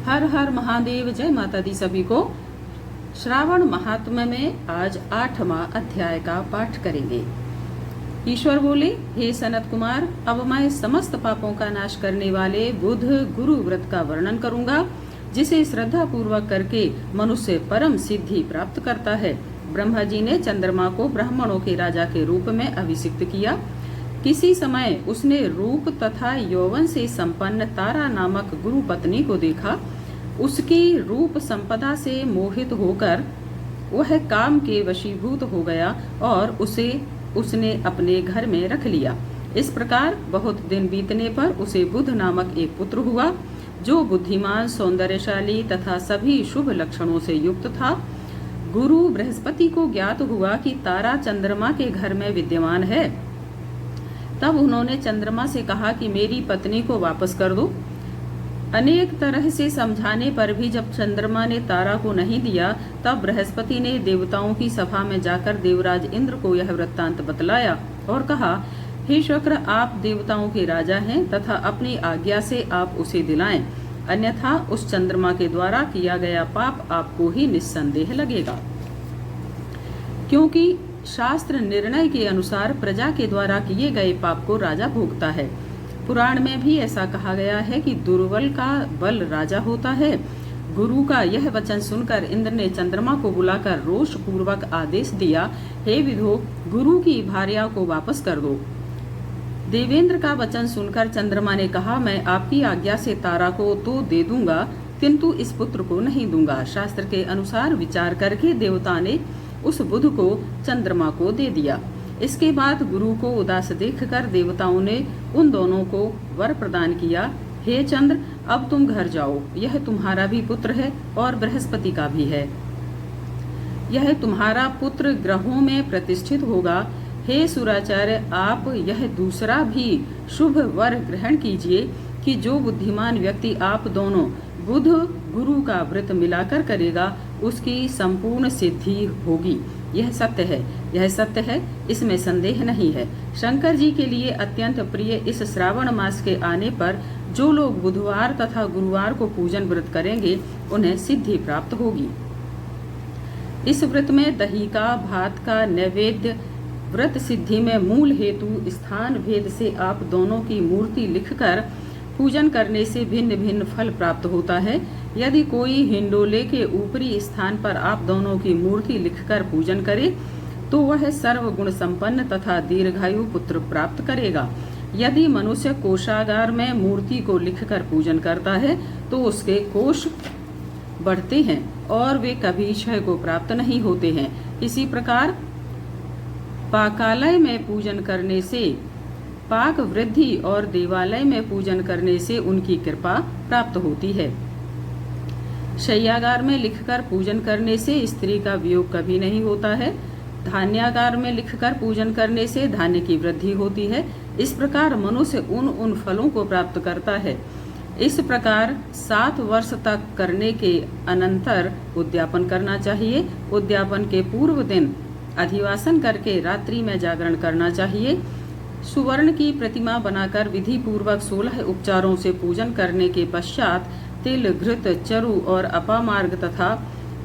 हर हर महादेव, जय माता दी सभी को। श्रावण महात्म्य में आज 8वां अध्याय का पाठ करेंगे। ईश्वर बोले, हे सनत कुमार, अब मैं समस्त पापों का नाश करने वाले बुध गुरु व्रत का वर्णन करूंगा, जिसे श्रद्धा पूर्वक करके मनुष्य परम सिद्धि प्राप्त करता है। ब्रह्मा जी ने चंद्रमा को ब्राह्मणों के राजा के रूप में अभिषिक्त किया। किसी समय उसने रूप तथा यौवन से संपन्न तारा नामक गुरु पत्नी को देखा। उसकी रूप संपदा से मोहित होकर वह काम के वशीभूत हो गया और उसने अपने घर में रख लिया। इस प्रकार बहुत दिन बीतने पर उसे बुध नामक एक पुत्र हुआ, जो बुद्धिमान, सौंदर्यशाली तथा सभी शुभ लक्षणों से युक्त था। गुरु बृहस्पति को ज्ञात हुआ कि तारा चंद्रमा के घर में विद्यमान है। तब उन्होंने चंद्रमा से कहा कि मेरी पत्नी को वापस कर दो। अनेक तरह से समझाने पर भी जब चंद्रमा ने तारा को नहीं दिया, तब बृहस्पति ने देवताओं की सभा में जाकर देवराज इंद्र को यह वृत्तांत बतलाया और कहा, हे शुक्र, आप देवताओं के राजा हैं तथा अपनी आज्ञा से आप उसे दिलाएं, अन्यथा उस चंद्रमा के द्वारा किया गया पाप आपको ही निस्संदेह लगेगा। क्योंकि शास्त्र निर्णय के अनुसार प्रजा के द्वारा किए गए पाप को राजा भोगता है। पुराण में भी ऐसा कहा गया है कि दुर्बल का बल राजा होता है। गुरु का यह वचन सुनकर इंद्र ने चंद्रमा को बुलाकर रोष पूर्वक आदेश दिया, हे विधो, गुरु की भार्या को वापस कर दो। देवेंद्र का वचन सुनकर चंद्रमा ने कहा, मैं आपकी आज्ञा से तारा को तो दे दूंगा, किंतु इस पुत्र को नहीं दूंगा। शास्त्र के अनुसार विचार करके देवता ने उस बुध को चंद्रमा को दे दिया। इसके बाद गुरु को उदास देखकर देवताओं ने उन दोनों को वर प्रदान किया, हे चंद्र, अब तुम घर जाओ, यह तुम्हारा भी पुत्र है और बृहस्पति का भी है। यह तुम्हारा पुत्र ग्रहों में प्रतिष्ठित होगा। हे सुराचार्य, आप यह दूसरा भी शुभ वर ग्रहण कीजिए कि जो बुद्धिमान व्यक्ति आप दोनों बुध गुरु का व्रत मिलाकर करेगा, उसकी संपूर्ण सिद्धि होगी। यह सत्य है, इसमें संदेह नहीं है। शंकर जी के लिए अत्यंत प्रिय इस श्रावण मास के आने पर जो लोग बुधवार तथा गुरुवार को पूजन व्रत करेंगे, उन्हें सिद्धि प्राप्त होगी। इस व्रत में दही का, भात का नैवेद्य व्रत सिद्धि में मूल हेतु स्थान भेद से आप दोनों की मूर्ति लिखकर पूजन करने से भिन्न भिन्न फल प्राप्त होता है। यदि कोई हिंडोले के ऊपरी स्थान पर आप दोनों की मूर्ति लिखकर पूजन करे, तो वह सर्वगुण संपन्न तथा दीर्घायु पुत्र प्राप्त करेगा। यदि मनुष्य कोषागार में मूर्ति को लिखकर पूजन करता है, तो उसके कोष बढ़ते हैं और वे कभी क्षय को प्राप्त नहीं होते हैं। इसी प्रकार पाकालय में पूजन करने से पाक वृद्धि और देवालय में पूजन करने से उनकी कृपा प्राप्त होती है। शय्यागार में लिखकर पूजन करने से स्त्री का वियोग कभी नहीं होता है। धान्यागार में लिखकर पूजन करने से धान्य की वृद्धि होती है। इस प्रकार मनुष्य उन फलों को प्राप्त करता है। इस प्रकार 7 वर्ष तक करने के अनंतर उद्यापन करना चाहिए। उद्यापन के पूर्व दिन अधिवासन करके रात्रि में जागरण करना चाहिए। सुवर्ण की प्रतिमा बनाकर विधि पूर्वक 16 उपचारों से पूजन करने के पश्चात तिल, घृत, चरु और अपामार्ग तथा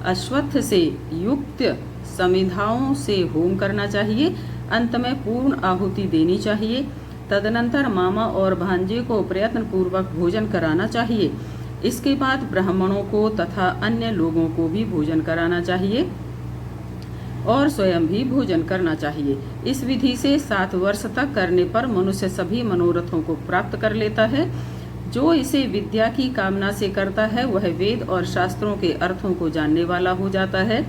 अश्वत्थ से युक्त समिधाओं से होम करना चाहिए। अंत में पूर्ण आहुति देनी चाहिए। तदनंतर मामा और भांजे को प्रयत्न पूर्वक भोजन कराना चाहिए। इसके बाद ब्राह्मणों को तथा अन्य लोगों को भी भोजन कराना चाहिए और स्वयं भी भोजन करना चाहिए। इस विधि से 7 वर्ष तक करने पर मनुष्य सभी मनोरथों को प्राप्त कर लेता है। जो इसे विद्या की कामना से करता है, वह वेद और शास्त्रों के अर्थों को जानने वाला हो जाता है।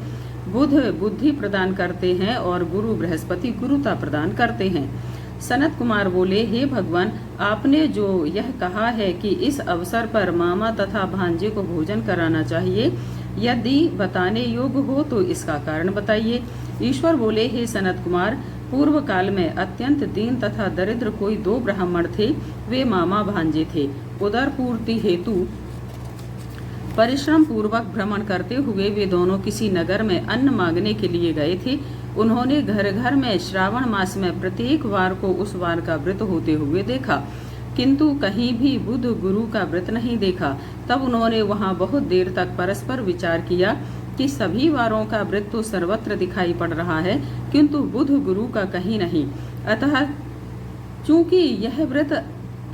बुध बुद्धि प्रदान करते हैं और गुरु बृहस्पति गुरुता प्रदान करते हैं। सनत कुमार बोले, हे भगवान, आपने जो यह कहा है कि इस अवसर पर मामा तथा भांजे को भोजन कराना चाहिए, यदि बताने योग्य हो तो इसका कारण बताइए। ईश्वर बोले, हे सनत कुमार, पूर्व काल में अत्यंत दीन तथा दरिद्र कोई 2 ब्राह्मण थे। वे मामा भांजे थे। उदर पूर्ति हेतु परिश्रम पूर्वक भ्रमण करते हुए वे दोनों किसी नगर में अन्न मांगने के लिए गए थे। उन्होंने घर घर में श्रावण मास में प्रत्येक वार को उस वार का व्रत होते हुए देखा। किंतु कहीं भी बुध गुरु का व्रत नहीं देखा। तब उन्होंने वहां बहुत देर तक परस्पर विचार किया कि सभी वारों का व्रत तो सर्वत्र दिखाई पड़ रहा है, किंतु बुध गुरु का कहीं नहीं। अतः चूंकि यह व्रत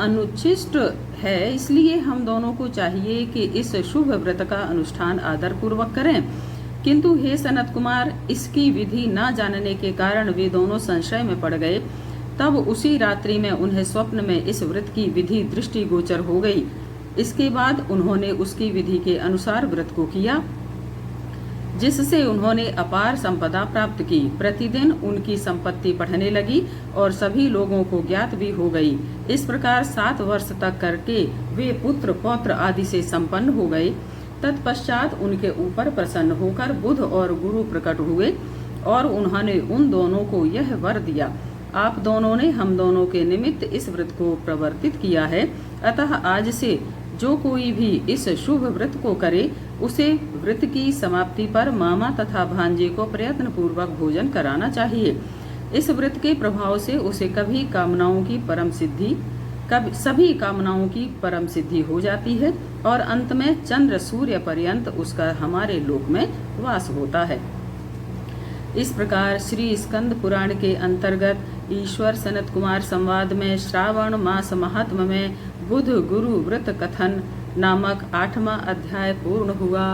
अनुचिष्ट है, इसलिए हम दोनों को चाहिए कि इस शुभ व्रत का अनुष्ठान आदर पूर्वक करें। किंतु हे सनत कुमार, इसकी विधि न जानने के कारण वे दोनों संशय में पड़ गए। तब उसी रात्रि में उन्हें स्वप्न में इस व्रत की विधि दृष्टि गोचर हो गई। इसके बाद उन्होंने उसकी विधि के अनुसार व्रत को किया, जिससे उन्होंने अपार संपदा प्राप्त की। प्रतिदिन उनकी संपत्ति बढ़ने लगी और सभी लोगों को ज्ञात भी हो गई। इस प्रकार 7 वर्ष तक करके वे पुत्र पौत्र आदि से संपन्न हो गए। तत्पश्चात उनके ऊपर प्रसन्न होकर बुध और गुरु प्रकट हुए और उन्होंने उन दोनों को यह वर दिया, आप दोनों ने हम दोनों के निमित्त इस व्रत को प्रवर्तित किया है। अतः आज से जो कोई भी इस शुभ व्रत को करे, उसे व्रत की समाप्ति पर मामा तथा भांजे को प्रयत्न पूर्वक भोजन कराना चाहिए। इस व्रत के प्रभाव से उसे सभी कामनाओं की परम सिद्धि हो जाती है और अंत में चंद्र सूर्य पर्यंत उसका हमारे लोक में वास होता है। इस प्रकार श्री स्कंद पुराण के अंतर्गत ईश्वर सनत कुमार संवाद में श्रावण मास महात्म में बुध गुरु व्रत कथन नामक 8वां अध्याय पूर्ण हुआ।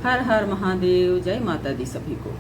हर हर महादेव। जय माता दी सभी को।